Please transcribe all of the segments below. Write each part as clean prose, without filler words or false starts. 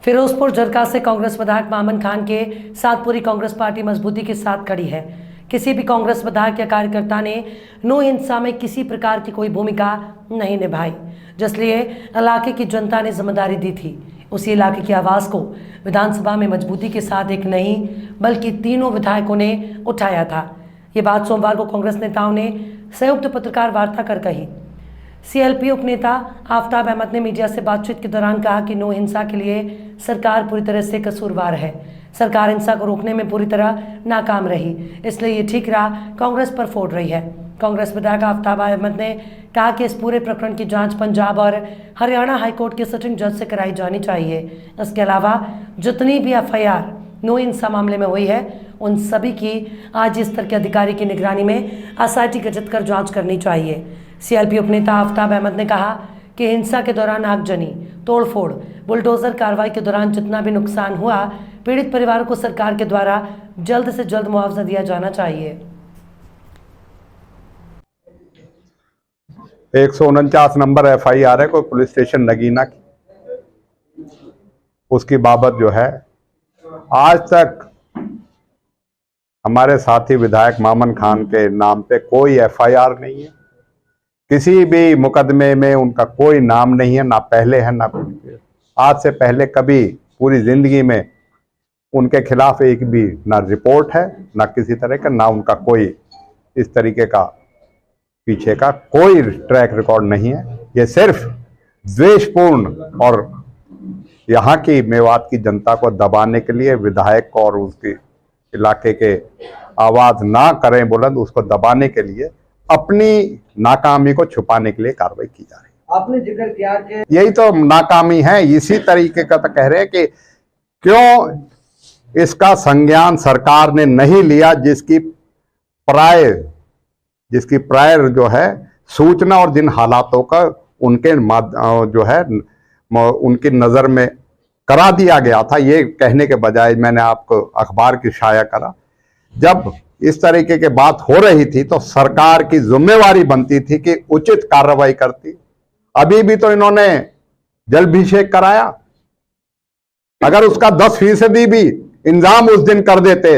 फिरोजपुर जरका से कांग्रेस विधायक मामन खान के साथ पूरी कांग्रेस पार्टी मजबूती के साथ खड़ी है। किसी भी कांग्रेस विधायक या कार्यकर्ता ने नो हिंसा में किसी प्रकार की कोई भूमिका नहीं निभाई, जिसलिए इलाके की जनता ने जिम्मेदारी दी थी। उसी इलाके की आवाज़ को विधानसभा में मजबूती के साथ एक नहीं बल्कि तीनों विधायकों ने उठाया था। ये बात सोमवार को कांग्रेस नेताओं ने संयुक्त पत्रकार वार्ता कर कही। सीएलपी उपनेता आफ्ताब अहमद ने मीडिया से बातचीत के दौरान कहा कि नो हिंसा के लिए सरकार पूरी तरह से कसूरवार है। सरकार हिंसा को रोकने में पूरी तरह नाकाम रही, इसलिए ये ठीक राह कांग्रेस पर फोड़ रही है। कांग्रेस विधायक आफ्ताब अहमद ने कहा कि इस पूरे प्रकरण की जांच पंजाब और हरियाणा हाईकोर्ट के सिटिंग जज से कराई जानी चाहिए। इसके अलावा जितनी भी एफआईआर नो हिंसा मामले में हुई है, उन सभी की आज स्तर के अधिकारी की निगरानी में एसआईटी गठित कर जांच करनी चाहिए। सीएलपी उपनेता आफ्ताब अहमद ने कहा कि हिंसा के दौरान आगजनी, तोड़फोड़, बुलडोजर कार्रवाई के दौरान जितना भी नुकसान हुआ, पीड़ित परिवारों को सरकार के द्वारा जल्द से जल्द मुआवजा दिया जाना चाहिए। 149 नंबर एफआईआर है कोई पुलिस स्टेशन नगीना की, उसकी बाबत जो है आज तक हमारे साथी विधायक मामन खान के नाम पे कोई एफआईआर नहीं है। किसी भी मुकदमे में उनका कोई नाम नहीं है, ना पहले है ना कुछ। आज से पहले कभी पूरी जिंदगी में उनके खिलाफ एक भी ना रिपोर्ट है, ना किसी तरह का, ना उनका कोई इस तरीके का पीछे का कोई ट्रैक रिकॉर्ड नहीं है। ये सिर्फ द्वेषपूर्ण और यहाँ की मेवात की जनता को दबाने के लिए विधायक को और उसके इलाके के आवाज ना करें बुलंद, उसको दबाने के लिए, अपनी नाकामी को छुपाने के लिए कार्रवाई की जा रही है। आपने जिक्र किया कि यही तो नाकामी है। इसी तरीके का तो कह रहे हैं कि क्यों इसका संज्ञान सरकार ने नहीं लिया, जिसकी प्रायर जो है सूचना और जिन हालातों का उनके जो है उनकी नजर में करा दिया गया था। ये कहने के बजाय मैंने आपको अखबार की शाया करा। जब इस तरीके की बात हो रही थी तो सरकार की जिम्मेवारी बनती थी कि उचित कार्रवाई करती। अभी भी तो इन्होंने जलाभिषेक कराया। अगर उसका 10% भी इंतजाम उस दिन कर देते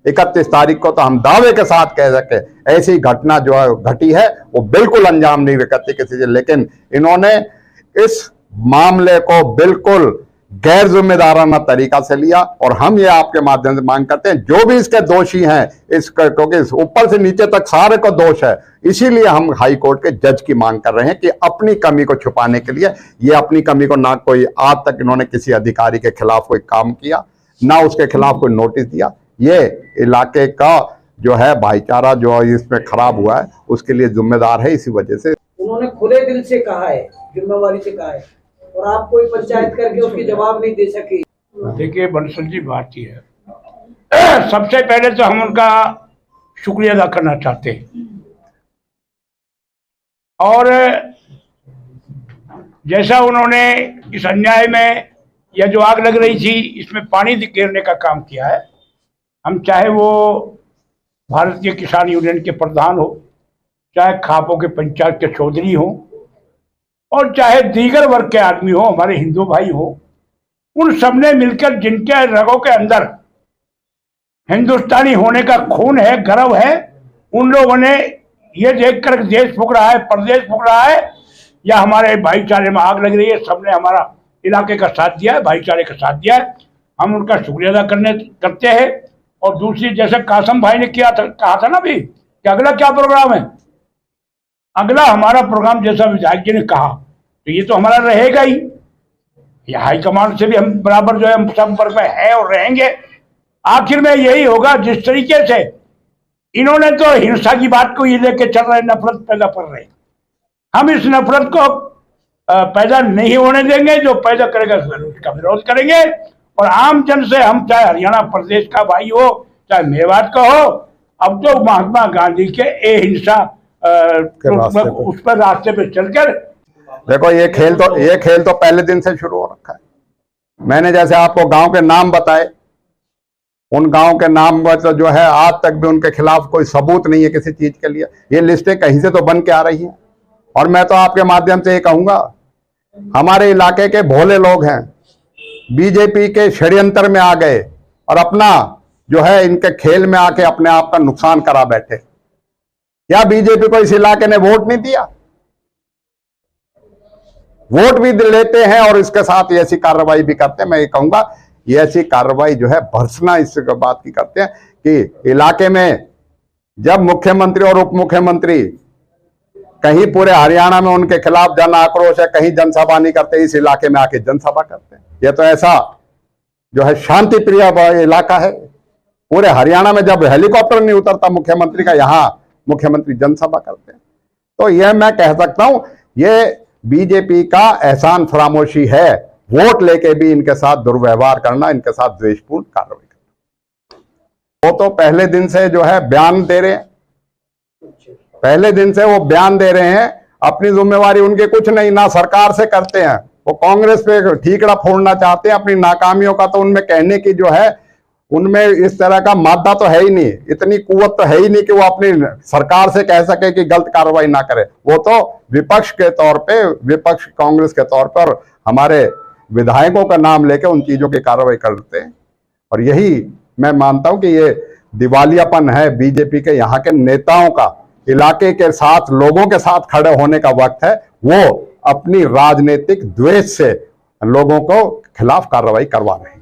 31 तारीख को, तो हम दावे के साथ कह सके ऐसी घटना जो घटी है वो बिल्कुल अंजाम नहीं करती किसी से। लेकिन इन्होंने इस मामले को बिल्कुल गैर जिम्मेदाराना तरीका से लिया। और हम ये आपके माध्यम से मांग करते हैं, जो भी इसके दोषी हैं, क्योंकि ऊपर से नीचे तक सारे को दोष है, इसीलिए हम हाई कोर्ट के जज की मांग कर रहे हैं कि अपनी कमी को छुपाने के लिए, ये अपनी कमी को ना कोई आज तक इन्होंने किसी अधिकारी के खिलाफ कोई काम किया, ना उसके खिलाफ कोई नोटिस दिया। ये इलाके का जो है भाईचारा जो इसमें खराब हुआ है उसके लिए जिम्मेदार है। इसी वजह से उन्होंने खुले दिल से कहा है, जिम्मेवारी से कहा है, और आप कोई पंचायत करके उसकी जवाब नहीं दे सके। देखिए बंसल जी, बात ही है, सबसे पहले तो हम उनका शुक्रिया अदा करना चाहते हैं। और जैसा उन्होंने इस अन्याय में या जो आग लग रही थी इसमें पानी गिरने का काम किया है, हम चाहे वो भारतीय किसान यूनियन के प्रधान हो, चाहे खापों के पंचायत के चौधरी हो, और चाहे दीगर वर्ग के आदमी हो, हमारे हिंदू भाई हो, उन सबने मिलकर जिनके रगों के अंदर हिंदुस्तानी होने का खून है, गर्व है, उन लोगों ने ये देखकर देश फूक रहा है, प्रदेश फूक रहा है या हमारे भाईचारे में आग लग रही है, सबने हमारा इलाके का साथ दिया है, भाईचारे का साथ दिया है। हम उनका शुक्रिया अदा करते हैं। और दूसरी, जैसे कासम भाई ने कहा था ना भी कि अगला क्या प्रोग्राम है, अगला हमारा प्रोग्राम जैसा विधायक जी ने कहा तो ये तो हमारा रहेगा ही। ये हाईकमांड से भी हम बराबर जो है हम संपर्क में है और रहेंगे। आखिर में यही होगा, जिस तरीके से इन्होंने तो हिंसा की बात को ये लेके चल रहे, नफरत पैदा कर रहे, हम इस नफरत को पैदा नहीं होने देंगे। जो पैदा करेगा उसका विरोध करेंगे। और आम जन से हम, चाहे हरियाणा प्रदेश का भाई हो, चाहे मेवात का हो, अब तो महात्मा गांधी के अहिंसा उस पर रास्ते पे चलकर देखो, ये खेल तो पहले दिन से शुरू हो रखा है। मैंने जैसे आपको गांव के नाम बताए, उन गांव के नाम तो जो है आज तक भी उनके खिलाफ कोई सबूत नहीं है किसी चीज के लिए। ये लिस्टें कहीं से तो बन के आ रही हैं। और मैं तो आपके माध्यम से ये कहूंगा, हमारे इलाके के भोले लोग हैं, बीजेपी के षड्यंत्र में आ गए और अपना जो है इनके खेल में आके अपने आप का नुकसान करा बैठे। क्या बीजेपी को इस इलाके ने वोट नहीं दिया? वोट भी लेते हैं और इसके साथ ऐसी कार्रवाई भी करते हैं। मैं ये कहूंगा ये ऐसी कार्रवाई जो है भर्त्सना इस बात की करते हैं कि इलाके में जब मुख्यमंत्री और उप मुख्यमंत्री कहीं पूरे हरियाणा में उनके खिलाफ जन आक्रोश है, कहीं जनसभा नहीं करते, इस इलाके में आके जनसभा करते हैं। ये तो ऐसा जो है शांति प्रिय इलाका है। पूरे हरियाणा में जब हेलीकॉप्टर नहीं उतरता मुख्यमंत्री का, यहां मुख्यमंत्री जनसभा करते हैं। तो यह मैं कह सकता हूं ये बीजेपी का एहसान फरामोशी है, वोट लेके भी इनके साथ दुर्व्यवहार करना, इनके साथ द्वेषपूर्ण कार्रवाई करना। वो तो पहले दिन से जो है बयान दे रहे हैं, पहले दिन से वो बयान दे रहे हैं। अपनी जिम्मेवारी उनके कुछ नहीं, ना सरकार से करते हैं, वो कांग्रेस पे ठीकरा फोड़ना चाहते हैं। अपनी नाकामियों का तो उनमें कहने की जो है, उनमें इस तरह का मादा तो है ही नहीं, इतनी कुव्वत तो है ही नहीं कि वो अपनी सरकार से कह सके कि गलत कार्रवाई ना करे। वो तो विपक्ष के तौर पे, विपक्ष कांग्रेस के तौर पर हमारे विधायकों का नाम लेके उन चीजों की कार्रवाई करते हैं। और यही मैं मानता हूं कि ये दिवालियापन है बीजेपी के यहाँ के नेताओं का। इलाके के साथ, लोगों के साथ खड़े होने का वक्त है। वो अपनी राजनीतिक द्वेष से लोगों को खिलाफ कार्रवाई करवा रहे हैं।